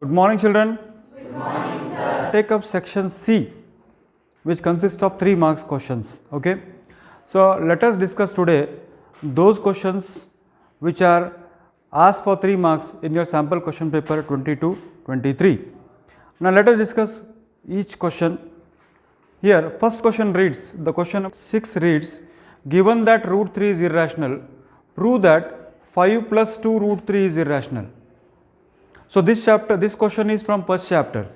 Good morning, children. Good morning, sir. Take up section C, which consists of 3 marks questions. Okay. So let us discuss today those questions which are asked for 3 marks in your sample question paper 22-23. Now let us discuss each question. Here, first question reads, the question 6 reads, given that root 3 is irrational, prove that 5 plus 2 root 3 is irrational. So this question is from first chapter.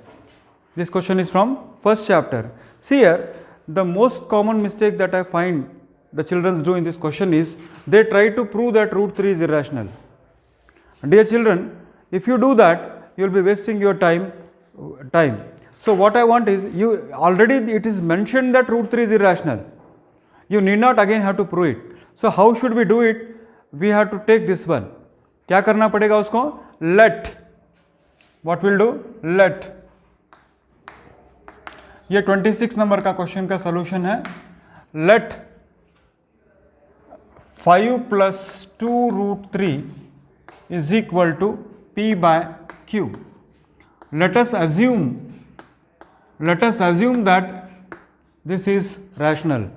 This question is from first chapter. See here, the most common mistake that I find the children do in this question is they try to prove that root 3 is irrational. Dear children, if you do that, you will be wasting your time. So what I want is, you already it is mentioned that root 3 is irrational. You need not again have to prove it. So how should we do it? We have to take this one. क्या करना पड़ेगा उसको? Let. What will do? Let. ये 26 number का question का solution है. Let 5 plus 2 root 3 is equal to P by Q. Let us assume that this is rational.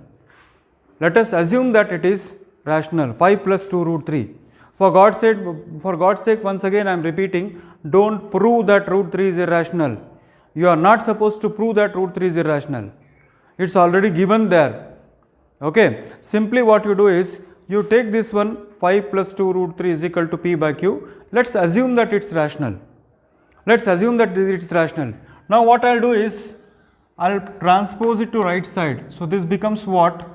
Let us assume that it is rational. 5 plus 2 root 3. For God's sake, once again I am repeating, don't prove that root 3 is irrational. You are not supposed to prove that root 3 is irrational. It's already given there. Okay. Simply what you do is, you take this one, 5 plus 2 root 3 is equal to P by Q. Let's assume that it's rational. Let's assume that it's rational. Now what I'll do is, I'll transpose it to right side. So this becomes what?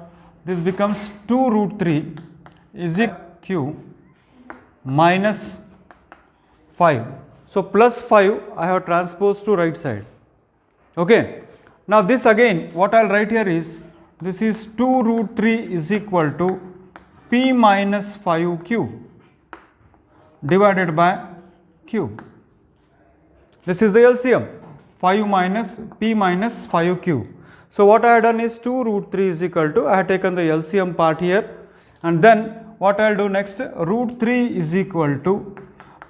This becomes 2 root 3 is equal to Q minus 5. So plus 5 I have transposed to right side. Okay. Now this again, what I'll write here is, this is 2 root 3 is equal to P minus 5Q divided by Q. This is the LCM. 5 minus P minus 5Q. So what I have done is 2 root 3 is equal to, I have taken the LCM part here, and then what I will do next, root 3 is equal to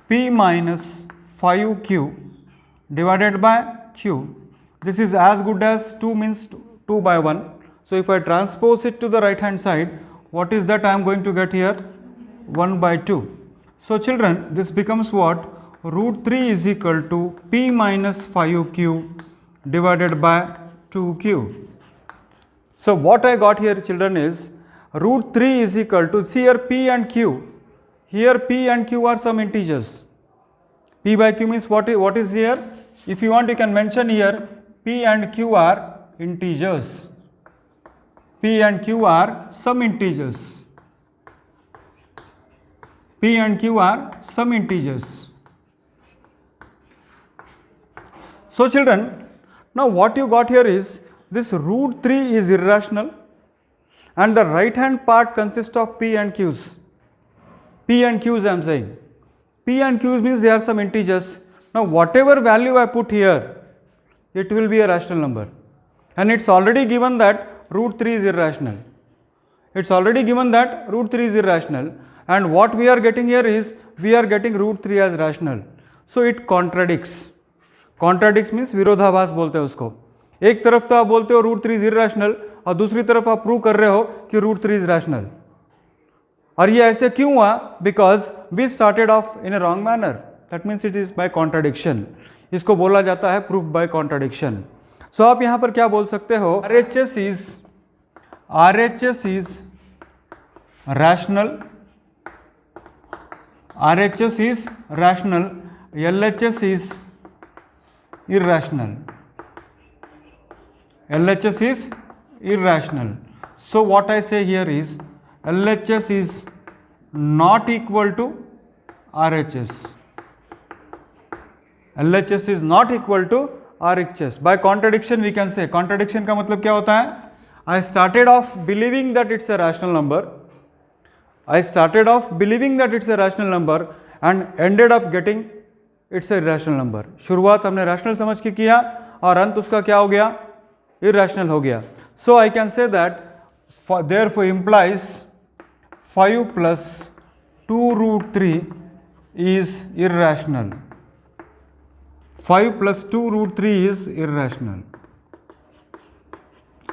P minus 5Q divided by Q. This is as good as 2 means 2 by 1. So if I transpose it to the right hand side, what is that I am going to get here? 1 by 2. So children, this becomes what? Root 3 is equal to P minus 5Q divided by 2Q. So what I got here, children, is root 3 is equal to, see here P and Q. Here P and Q are some integers. P by Q means what is here? If you want, you can mention here P and Q are integers. P and Q are some integers. P and Q are some integers. So children, now what you got here is, this root 3 is irrational and the right hand part consists of P and Q's. P and Q's I am saying. P and Q's means they are some integers. Now whatever value I put here, it will be a rational number. And it's already given that root 3 is irrational. It's already given that root 3 is irrational. And what we are getting here is, we are getting root 3 as rational. So it contradicts. Contradicts means विरोधाभास बोलते हैं उसको. एक तरफ तो आप बोलते हो रूट 3 इज इरेशनल और दूसरी तरफ आप प्रूव कर रहे हो कि रूट 3 इज रैशनल. और ये ऐसे क्यों हुआ? Because we started off in a wrong manner. That means it is by contradiction. इसको बोला जाता है प्रूफ बाय कॉन्ट्राडिक्शन. सो आप यहां पर क्या बोल सकते हो? RHS is rational. RHS is rational. LHS is irrational. LHS is irrational. So what I say here is, LHS is not equal to RHS. LHS is not equal to RHS. By contradiction we can say, contradiction का मतलब क्या होता है? I started off believing that it's a rational number. I started off believing that it's a rational number and ended up getting it's a irrational number. शुरुआत हमने rational समझ के किया और अंत उसका क्या हो गया? Irrational हो गया. So I can say that therefore implies 5 plus 2 root 3 is irrational. 5 plus 2 root 3 is irrational.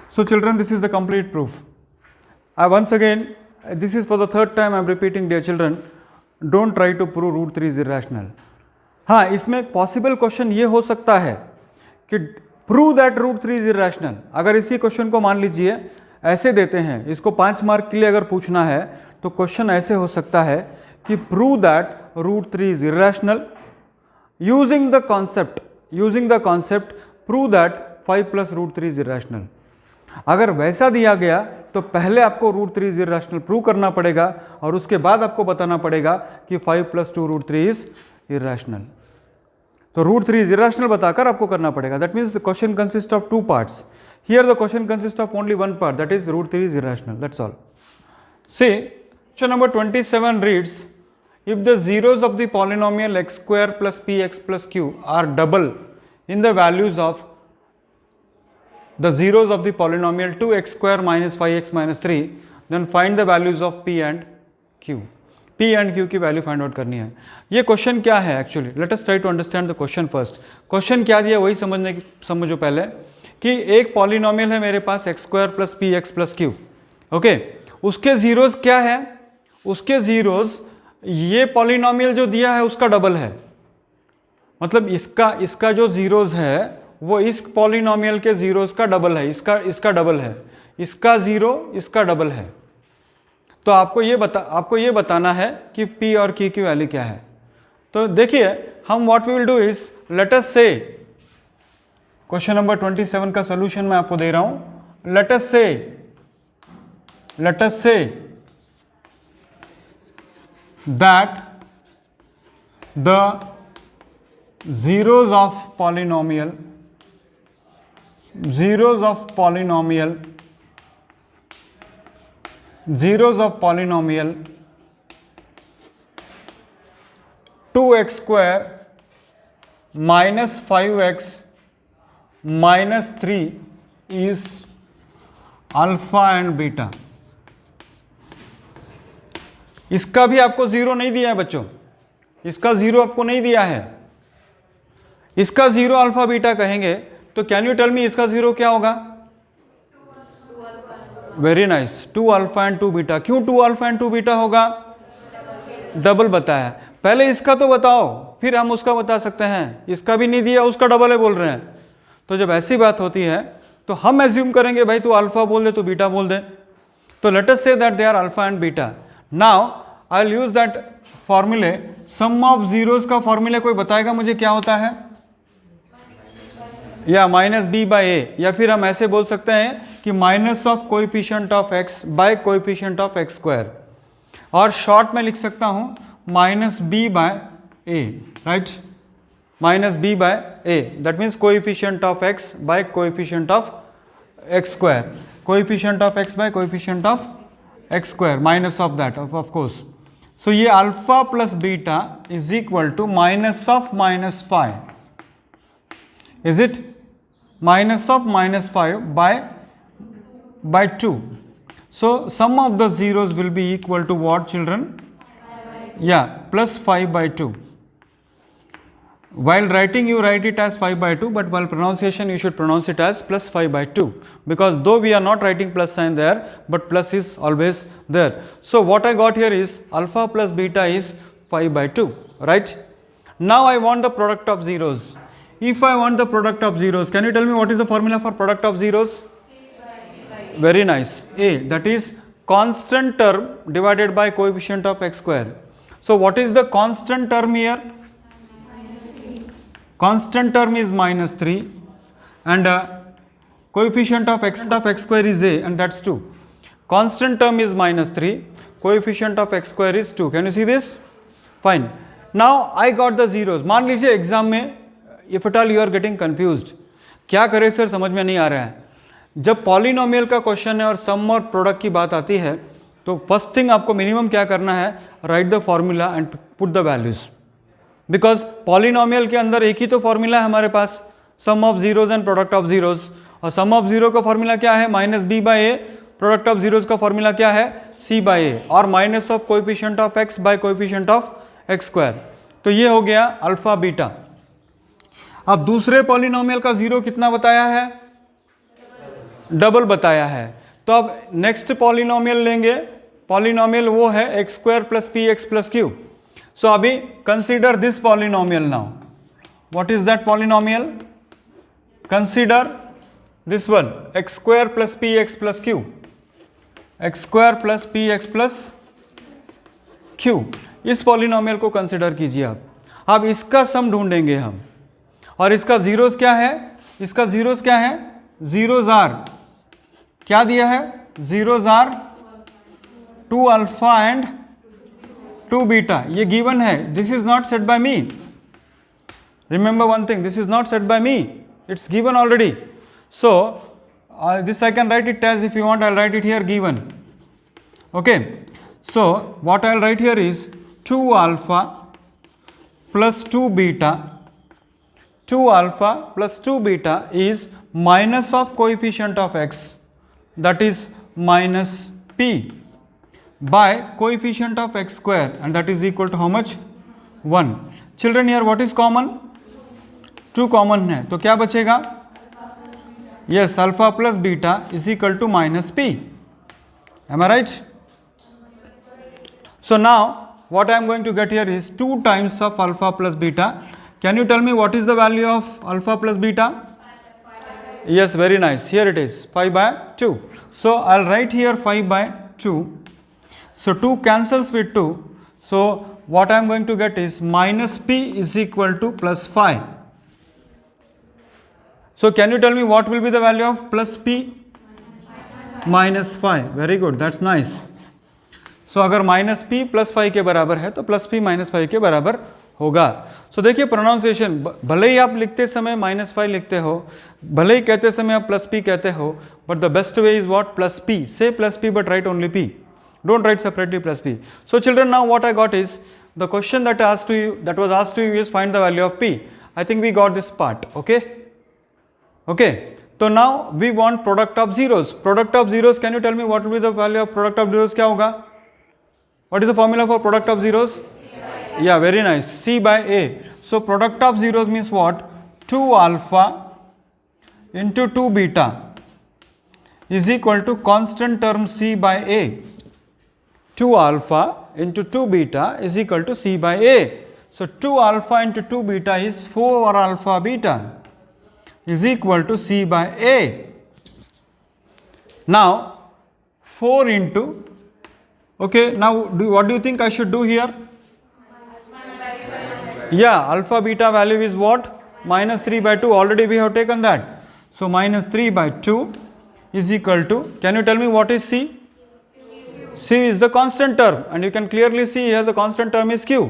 So children, this is the complete proof. Once again, this is for the third time I am repeating, dear children, don't try to prove root 3 is irrational. हाँ, इसमें एक possible question ये हो सकता है कि prove that root 3 is irrational. अगर इसी क्वेश्चन को मान लीजिए ऐसे देते हैं, इसको 5 मार्क के लिए अगर पूछना है तो क्वेश्चन ऐसे हो सकता है कि prove that root 3 is irrational using the concept prove that 5 plus root 3 is irrational. अगर वैसा दिया गया तो पहले आपको रूट 3 इज इरेशनल प्रूव करना पड़ेगा और उसके बाद आपको बताना पड़ेगा कि 5 प्लस 2 रूट 3 इज इरेशनल. तो रूट 3 इज इरेशनल बताकर आपको करना पड़ेगा. That means the question consist of 2 parts. Here the question consist of only 1 part, that is root 3 is irrational. That's all. See question number 27 reads, if the zeros of the polynomial x square plus px plus q are double in the values of the zeros of the polynomial 2x square minus 5x minus 3, then find the values of p and q. p and q की value find out करनी है. ये question क्या है actually? Let us try to understand the question first. Question क्या दिया वही समझो पहले कि एक पॉलिनोमियल है मेरे पास x square plus p x plus Q. Okay, उसके जीरोज क्या है? उसके जीरोज ये पॉलिनोमियल जो दिया है उसका डबल है. मतलब इसका जो जीरोज है वो इस पॉलिनोमियल के जीरोज का डबल है. इसका डबल है, इसका जीरो इसका डबल है. तो आपको ये बताना है कि p और q की वैल्यू क्या है. तो देखिए हम what we will do is, let us say question number 27 का सॉल्यूशन मैं आपको दे रहा हूं. लेट अस से that the zeros of polynomial 2x square minus 5x minus 3 is alpha and beta. इसका भी आपको जीरो नहीं दिया है बच्चों, इसका जीरो आपको नहीं दिया है. इसका जीरो अल्फा बीटा कहेंगे तो कैन यू टेल मी इसका जीरो क्या होगा? Very nice, 2 alpha and 2 beta. क्यों 2 अल्फा एंड 2 बीटा होगा? डबल बताया. पहले इसका तो बताओ फिर हम उसका बता सकते हैं. इसका भी नहीं दिया, उसका डबल है बोल रहे हैं. तो जब ऐसी बात होती है तो हम एज्यूम करेंगे भाई तू अल्फा बोल दे तो बीटा बोल दे. तो let us say that they are alpha and beta. Now I will use that formulae. Sum of zeros का फॉर्मूला कोई बताएगा मुझे क्या होता है? या माइनस बी बाई ए, या फिर हम ऐसे बोल सकते हैं कि minus of coefficient of x by coefficient of x square. और शॉर्ट में लिख सकता हूं minus b by a, right? Minus b by a, that means coefficient of x by coefficient of x square. Coefficient of x by coefficient of x square minus of that of course. So ये alpha plus beta is equal to minus of minus 5. Is it? Minus of minus 5 by 2. So sum of the zeros will be equal to what, children? Yeah, plus 5 by 2. While writing you write it as 5 by 2, but while pronunciation you should pronounce it as plus 5 by 2, because though we are not writing plus sign there, but plus is always there. So what I got here is alpha plus beta is 5 by 2, right? Now I want the product of zeros. If I want the product of zeros, can you tell me what is the formula for product of zeros? Very nice. A, that is constant term divided by coefficient of x square. So what is the constant term here? Constant term is minus 3 and coefficient of x square is a, and that's 2. Constant term is minus 3, coefficient of x square is 2. Can you see this? Fine. Now I got the zeros. मान लीजिए exam में if at all you are getting confused, क्या करें sir समझ में नहीं आ रहा है. जब पॉलिनोमियल का क्वेश्चन है और सम और प्रोडक्ट की बात आती है तो फर्स्ट थिंग आपको मिनिमम क्या करना है, right the formula and put the values. Because polynomial के अंदर एक ही तो फॉर्मूला है हमारे पास, sum of zeros and product of zeros. और सम ऑफ जीरो का फॉर्मूला क्या है? Minus b by a. Product of zeros का फॉर्मूला क्या है? C by a. और minus of coefficient of x by coefficient of x square. तो ये हो गया अल्फा बीटा. अब दूसरे पॉलिनोमियल का जीरो कितना बताया है? डबल बताया है। तो अब नेक्स्ट पॉलिनोमियल लेंगे, पॉलिनोमियल वो है x square plus p x plus q. So अभी consider this polynomial now. What is that polynomial? Consider this one, x square plus p x plus q, x square plus p x plus q. इस polynomial को consider कीजिए आप। अब इसका सम ढूंढेंगे हम, और इसका जीरोस क्या है? इसका जीरोस क्या है? जीरोस आर क्या दिया है? Zeros are 2 alpha and 2 beta, ये गिवन है। This is not set by me, remember one thing, this is not set by me, it's given already. So this I can write it as, if you want I'll write it here given. Okay, so what I'll write here is 2 alpha plus 2 beta. 2 alpha plus 2 beta is minus of coefficient of x, that is minus p, by coefficient of x square, and that is equal to how much? 1. Children, here what is common? 2 common है, तो क्या बचेगा? Yes, alpha plus beta is equal to minus p. Am I right? So now what I am going to get here is 2 times of alpha plus beta. Can you tell me what is the value of alpha plus beta? Yes, very nice, here it is 5/2. So I will write here 5/2. So 2 cancels with 2. So what I am going to get is minus p is equal to plus 5. So can you tell me what will be the value of plus p? Minus 5. Very good, that's nice. So अगर minus p plus 5 के बराबर है तो plus p minus 5 के बराबर होगा। So देखिए pronunciation, भले ही आप लिखते समय -5 लिखते हो, भले ही कहते समय आप plus p कहते हो, but the best way is what? Plus p. Say plus p but write only p. Don't write separately plus p. So children, now what I got is the question that was asked to you is find the value of p. I think we got this part. Okay, so now we want product of zeros. Product of zeros, can you tell me what will be the value of product of zeros? क्या होगा? What is the formula for product of zeros? Yeah, very nice, C by A. So product of zeros means what? 2 alpha into 2 beta is equal to constant term C by A. 2 alpha into 2 beta is equal to C by A. So 2 alpha into 2 beta is 4 alpha beta is equal to C by A. Now 4 into, okay, now what do you think I should do here? Yeah, alpha beta value is what? -3/2. Already we have taken that. So -3/2 is equal to, can you tell me what is C? C is the constant term, and you can clearly see here the constant term is Q.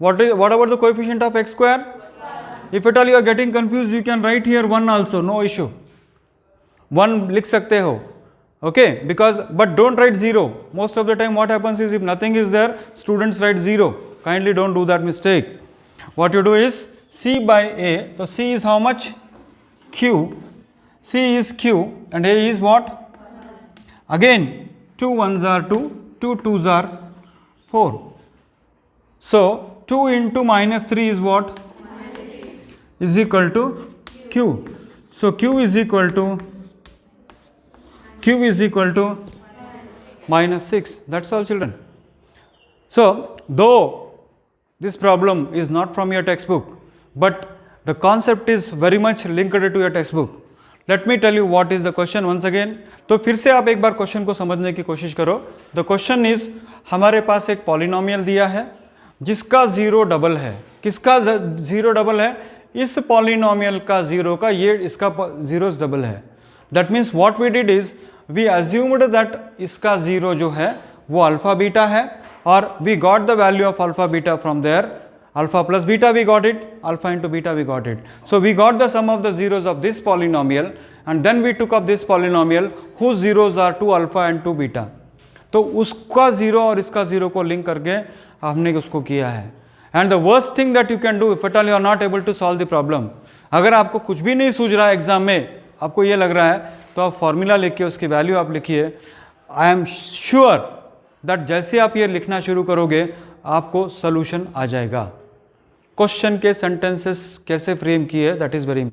What about the coefficient of x square? If at all you are getting confused, you can write here 1 also, no issue. 1 लिख सकते हो, okay? Because but don't write 0. Most of the time what happens is if nothing is there, students write 0. Kindly don't do that mistake. What you do is C by A. So C is how much? Q. C is Q and A is what? Again 2 1s are 2, 2 2s are 4. So 2 into -3 is what? Is equal to Q. So Q is equal to -6. That's all, children. So though this problem is not from your textbook, but the concept is very much linked to your textbook. Let me tell you what is the question once again. तो फिर से आप एक बार question को समझने की कोशिश करो. The question is, हमारे पास एक पॉलिनोमियल दिया है जिसका जीरो डबल है. किसका जीरो डबल है? इस पॉलिनोमियल का जीरो का, ये इसका जीरोस डबल है. That means what we did is we assumed that इसका जीरो जो है वो अल्फा बीटा है, और we got the value of alpha beta from there. Alpha plus beta we got it, alpha into beta we got it. So we got the sum of the zeros of this polynomial and then we took up this polynomial whose zeros are 2 alpha and 2 beta. तो उसका zero और इसका zero को link करके हमने उसको किया है. And the worst thing that you can do if at all you are not able to solve the problem, अगर आपको कुछ भी नहीं सूझ रहा है एग्जाम में, आपको ये लग रहा है, तो आप फॉर्मूला लिखिए, उसकी वैल्यू आप लिखिए. आई एम श्योर दैट जैसे आप ये लिखना शुरू करोगे आपको सोल्यूशन आ जाएगा. क्वेश्चन के सेंटेंसेस कैसे फ्रेम किए, दैट इज़ वेरी